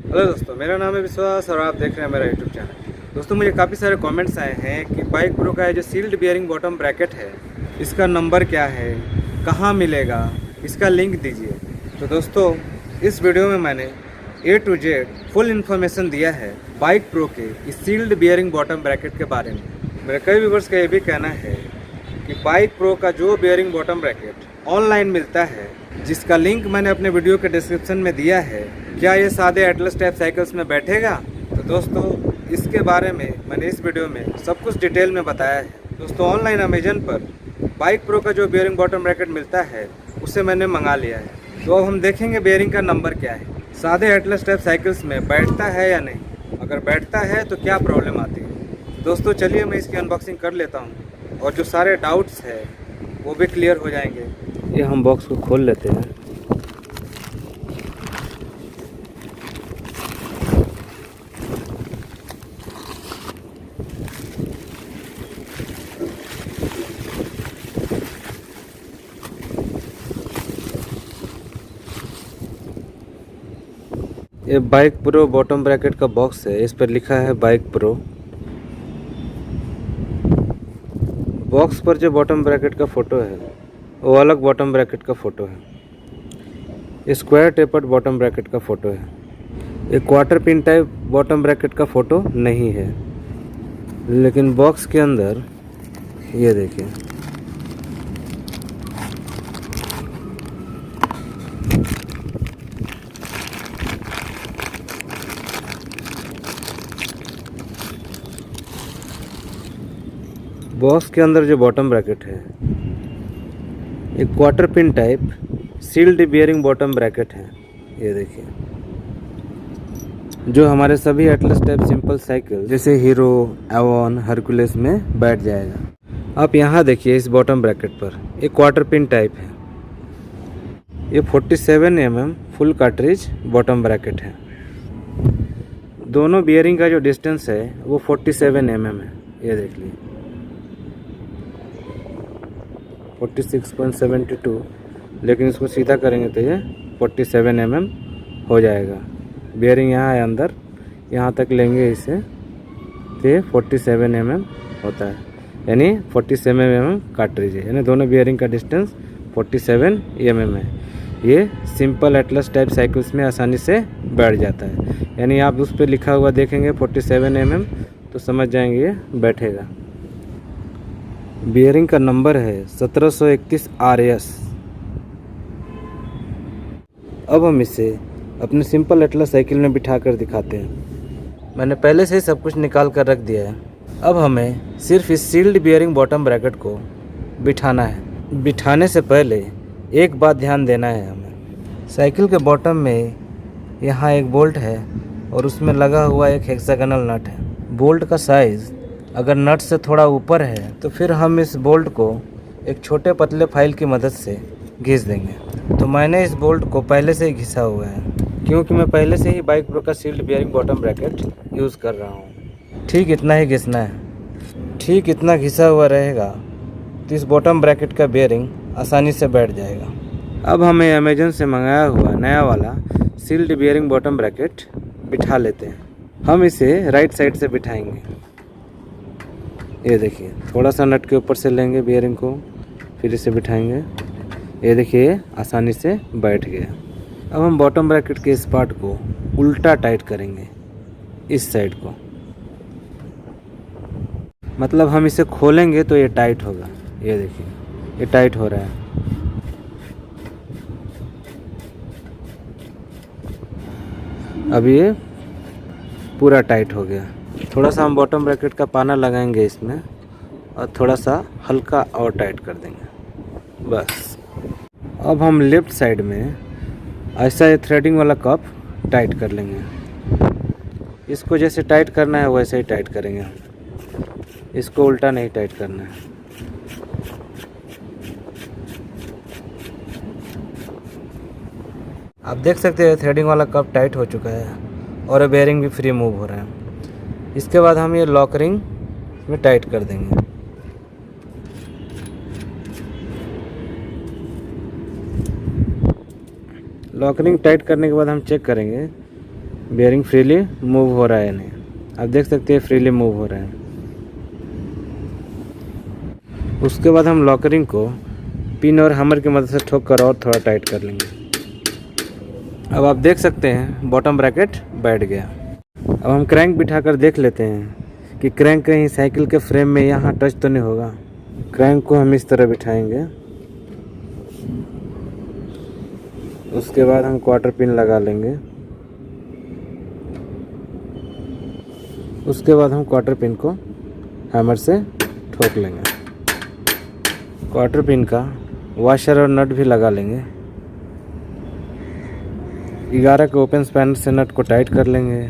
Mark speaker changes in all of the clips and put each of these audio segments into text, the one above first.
Speaker 1: Hello दोस्तों, मेरा नाम है विश्वास और आप देख रहे हैं मेरा यूट्यूब चैनल। दोस्तों, मुझे काफ़ी सारे कमेंट्स आए हैं कि बाइक प्रो का जो सील्ड बियरिंग बॉटम ब्रैकेट है, इसका नंबर क्या है, कहाँ मिलेगा, इसका लिंक दीजिए। तो दोस्तों, इस वीडियो में मैंने A to Z full information दिया है बाइक प्रो के इस सील्ड बियरिंग बॉटम ब्रैकेट के बारे में। मेरे कई व्यूवर्स का ये भी कहना है कि बाइक प्रो का जो बियरिंग बॉटम ब्रैकेट ऑनलाइन मिलता है, जिसका लिंक मैंने अपने वीडियो के डिस्क्रिप्शन में दिया है, क्या ये सादे एटलस टाइप साइकिल्स में बैठेगा। तो दोस्तों, इसके बारे में मैंने इस वीडियो में सब कुछ डिटेल में बताया है। दोस्तों, ऑनलाइन अमेजन पर बाइक प्रो का जो बियरिंग बॉटम ब्रैकेट मिलता है, उसे मैंने मंगा लिया है। तो अब हम देखेंगे बियरिंग का नंबर क्या है, सादे एटलस टाइप साइकिल्स में बैठता है या नहीं, अगर बैठता है तो क्या प्रॉब्लम आती है। दोस्तों, चलिए मैं इसकी अनबॉक्सिंग कर लेता हूँ और जो सारे डाउट्स है वो भी क्लियर हो जाएंगे। ये हम बॉक्स को खोल लेते हैं। ये बाइक प्रो बॉटम ब्रैकेट का बॉक्स है, इस पर लिखा है बाइक प्रो। बॉक्स पर जो बॉटम ब्रैकेट का फ़ोटो है वो अलग बॉटम ब्रैकेट का फ़ोटो है। स्क्वायर टेपर्ड बॉटम ब्रैकेट का फ़ोटो है। ये quarter pin type bottom bracket का फ़ोटो नहीं है, लेकिन बॉक्स के अंदर ये देखिए, बॉक्स के अंदर जो बॉटम ब्रैकेट है एक quarter pin type sealed bearing bottom bracket है। ये देखिए, जो हमारे सभी एटलस टाइप सिंपल साइकिल जैसे हीरो, एवॉन, हरकुलेस में बैठ जाएगा। आप यहाँ देखिए, इस बॉटम ब्रैकेट पर एक क्वार्टर पिन टाइप है। ये 47 mm full cartridge bottom bracket है। दोनों बियरिंग का जो डिस्टेंस है वो 47 mm है। ये देख लीजिए, 46.72, लेकिन इसको सीधा करेंगे तो ये 47 mm हो जाएगा। बियरिंग यहाँ है अंदर, यहाँ तक लेंगे इसे तो ये 47 mm होता है, यानी 47 mm कार्ट्रिज है, यानी दोनों बियरिंग का डिस्टेंस 47 mm है। ये सिंपल एटलस टाइप साइकिल्स में आसानी से बैठ जाता है, यानी आप उस पर लिखा हुआ देखेंगे 47 mm तो समझ जाएंगे ये बैठेगा। बियरिंग का नंबर है 1731 RS। अब हम इसे अपने सिंपल एटलस साइकिल में बिठा कर दिखाते हैं। मैंने पहले से ही सब कुछ निकाल कर रख दिया है। अब हमें सिर्फ इस सील्ड बियरिंग बॉटम ब्रैकेट को बिठाना है। बिठाने से पहले एक बात ध्यान देना है हमें। साइकिल के बॉटम में यहाँ एक बोल्ट है और उसमें लगा हुआ एक हेक्सागोनल नट है। बोल्ट का साइज़ अगर नट से थोड़ा ऊपर है तो फिर हम इस बोल्ट को एक छोटे पतले फाइल की मदद से घिस देंगे। तो मैंने इस बोल्ट को पहले से ही घिसा हुआ है, क्योंकि मैं पहले से ही बाइक प्रो का sealed bearing bottom bracket use कर रहा हूँ। ठीक इतना ही घिसना है। ठीक इतना घिसा हुआ रहेगा तो इस बॉटम ब्रैकेट का बियरिंग आसानी से बैठ जाएगा। अब हमें अमेजन से मंगाया हुआ नया वाला सील्ड बियरिंग बॉटम ब्रैकेट बिठा लेते हैं। हम इसे राइट साइड से बिठाएंगे। ये देखिए, थोड़ा सा नट के ऊपर से लेंगे बियरिंग को, फिर इसे बिठाएंगे। ये देखिए, आसानी से बैठ गया। अब हम बॉटम ब्रैकेट के इस पार्ट को उल्टा टाइट करेंगे, इस साइड को। मतलब हम इसे खोलेंगे तो ये टाइट होगा। ये देखिए, ये टाइट हो रहा है। अब ये पूरा टाइट हो गया। थोड़ा सा हम बॉटम ब्रैकेट का पाना लगाएंगे इसमें और थोड़ा सा हल्का और टाइट कर देंगे, बस। अब हम लेफ्ट साइड में ऐसा ये थ्रेडिंग वाला कप टाइट कर लेंगे। इसको जैसे टाइट करना है वैसे ही टाइट करेंगे हम, इसको उल्टा नहीं टाइट करना है। आप देख सकते हैं थ्रेडिंग वाला कप टाइट हो चुका है और बेयरिंग भी फ्री मूव हो रहा है। इसके बाद हम ये लॉक रिंग में टाइट कर देंगे। लॉक रिंग टाइट करने के बाद हम चेक करेंगे बेयरिंग फ्रीली मूव हो रहा है नहीं, आप देख सकते हैं फ्रीली मूव हो रहा है। उसके बाद हम लॉकरिंग को पिन और हैमर की मदद से ठोक कर और थोड़ा टाइट कर लेंगे। अब आप देख सकते हैं बॉटम ब्रैकेट बैठ गया। अब हम क्रैंक बिठाकर देख लेते हैं कि क्रैंक कहीं साइकिल के फ्रेम में यहाँ टच तो नहीं होगा। क्रैंक को हम इस तरह बिठाएंगे। उसके बाद हम क्वार्टर पिन लगा लेंगे। उसके बाद हम क्वार्टर पिन को हैमर से ठोक लेंगे। क्वार्टर पिन का वॉशर और नट भी लगा लेंगे। 11 के ओपन स्पैनर से नट को टाइट कर लेंगे।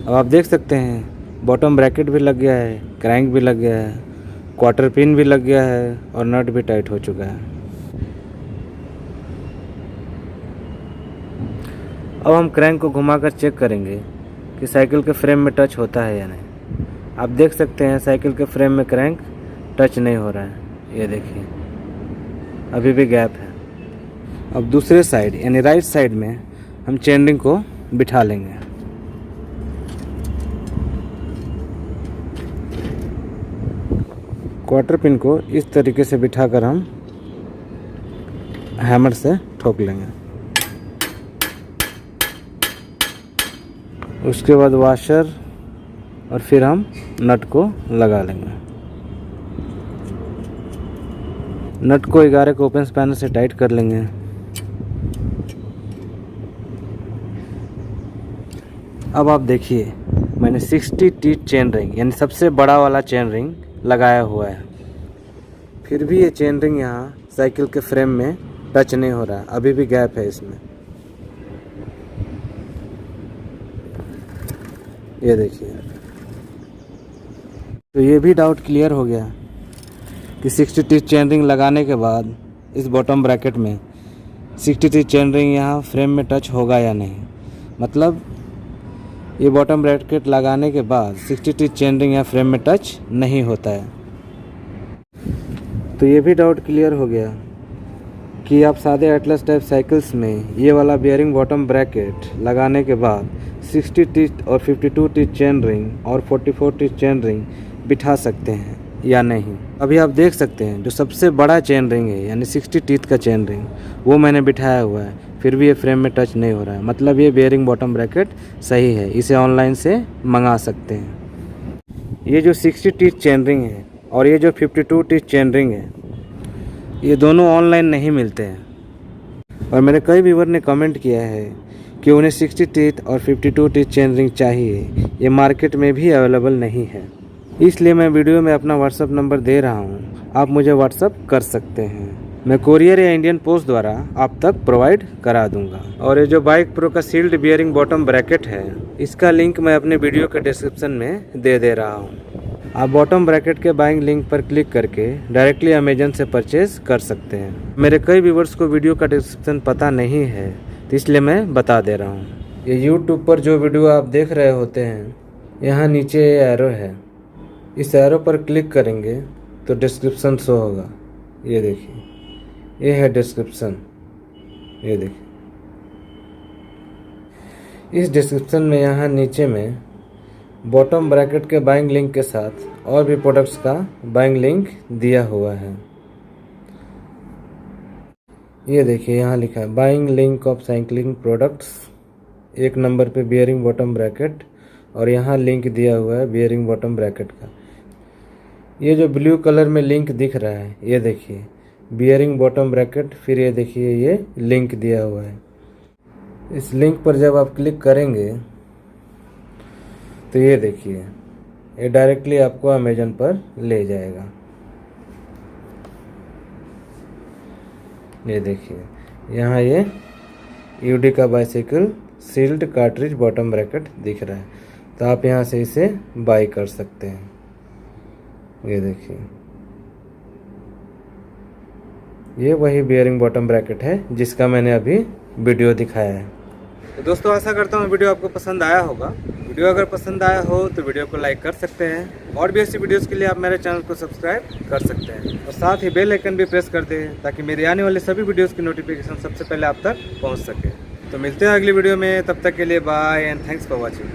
Speaker 1: अब आप देख सकते हैं बॉटम ब्रैकेट भी लग गया है, क्रैंक भी लग गया है, क्वार्टर पिन भी लग गया है और नट भी टाइट हो चुका है। अब हम क्रैंक को घुमाकर चेक करेंगे कि साइकिल के फ्रेम में टच होता है या नहीं। आप देख सकते हैं साइकिल के फ्रेम में क्रैंक टच नहीं हो रहा है। ये देखिए अभी भी गैप है। अब दूसरे साइड यानी राइट साइड में हम चेन रिंग को बिठा लेंगे। क्वार्टर पिन को इस तरीके से बिठाकर हम हैमर से ठोक लेंगे। उसके बाद वॉशर और फिर हम नट को लगा लेंगे। नट को 11 के ओपन स्पैनर से टाइट कर लेंगे। अब आप देखिए मैंने 60 टीथ चेन रिंग यानी सबसे बड़ा वाला चेन रिंग लगाया हुआ है, फिर भी ये चेन रिंग यहाँ साइकिल के फ्रेम में टच नहीं हो रहा, अभी भी गैप है इसमें। ये देखिए, तो ये भी डाउट क्लियर हो गया कि 60 टीथ चेन रिंग लगाने के बाद इस बॉटम ब्रैकेट में 60 टीथ चेन रिंग यहाँ फ्रेम में टच होगा या नहीं। मतलब ये बॉटम ब्रैकेट लगाने के बाद 60 टीथ चेन रिंग यहाँ फ्रेम में टच नहीं होता है। तो ये भी डाउट क्लियर हो गया कि आप सादे एटलस टाइप साइकिल्स में ये वाला बियरिंग बॉटम ब्रैकेट लगाने के बाद 60 टीथ और 52 टीथ चेन रिंग और 44 टीथ चेन रिंग बिठा सकते हैं या नहीं। अभी आप देख सकते हैं जो सबसे बड़ा चेन रिंग है यानी 60 टीथ का चेन रिंग वो मैंने बिठाया हुआ है, फिर भी ये फ्रेम में टच नहीं हो रहा है। मतलब ये बियरिंग बॉटम ब्रैकेट सही है, इसे ऑनलाइन से मंगा सकते हैं। ये जो 60 टीथ चेन रिंग है और ये जो 52 टीथ चेन रिंग है ये दोनों ऑनलाइन नहीं मिलते हैं। और मेरे कई व्यूअर ने कमेंट किया है कि उन्हें 60 टीथ और 52 टीथ चेन रिंग चाहिए, ये मार्केट में भी अवेलेबल नहीं है। इसलिए मैं वीडियो में अपना व्हाट्सअप नंबर दे रहा हूँ, आप मुझे व्हाट्सअप कर सकते हैं। मैं कोरियर या इंडियन पोस्ट द्वारा आप तक प्रोवाइड करा दूंगा। और ये जो बाइक प्रो का सील्ड बियरिंग बॉटम ब्रैकेट है इसका लिंक मैं अपने वीडियो के डिस्क्रिप्शन में दे रहा हूँ। आप बॉटम ब्रैकेट के बाइंग लिंक पर क्लिक करके डायरेक्टली अमेजन से परचेज कर सकते हैं। मेरे कई व्यूवर्स को वीडियो का डिस्क्रिप्शन पता नहीं है तो इसलिए मैं बता दे रहा हूँ। ये यूट्यूब पर जो वीडियो आप देख रहे होते हैं यहाँ नीचे ये एरो है, इस एरो पर क्लिक करेंगे तो डिस्क्रिप्शन शो होगा। ये देखिए ये है डिस्क्रिप्शन, ये देखिए इस डिस्क्रिप्शन में यहाँ नीचे में बॉटम ब्रैकेट के बाइंग लिंक के साथ और भी प्रोडक्ट्स का बाइंग लिंक दिया हुआ है। ये देखिए यहाँ लिखा है buying link of cycling products, 1 number पे बियरिंग बॉटम ब्रैकेट और यहाँ लिंक दिया हुआ है बियरिंग बॉटम ब्रैकेट का। ये जो ब्लू कलर में लिंक दिख रहा है ये देखिए बियरिंग बॉटम ब्रैकेट, फिर ये देखिए ये लिंक दिया हुआ है। इस लिंक पर जब आप क्लिक करेंगे तो ये देखिए ये डायरेक्टली आपको अमेजन पर ले जाएगा। ये देखिए यहाँ ये यूडी का bicycle sealed cartridge bottom bracket दिख रहा है, तो आप यहाँ से इसे बाय कर सकते हैं। ये देखिए ये वही बियरिंग बॉटम ब्रैकेट है जिसका मैंने अभी वीडियो दिखाया है। तो दोस्तों आशा करता हूँ वीडियो आपको पसंद आया होगा। वीडियो अगर पसंद आया हो तो वीडियो को लाइक कर सकते हैं और भी ऐसी वीडियोस के लिए आप मेरे चैनल को सब्सक्राइब कर सकते हैं और साथ ही बेल आइकन भी प्रेस कर दें ताकि मेरे आने वाले सभी वीडियोस की नोटिफिकेशन सबसे पहले आप तक पहुंच सके। तो मिलते हैं अगली वीडियो में, तब तक के लिए bye and thanks for watching.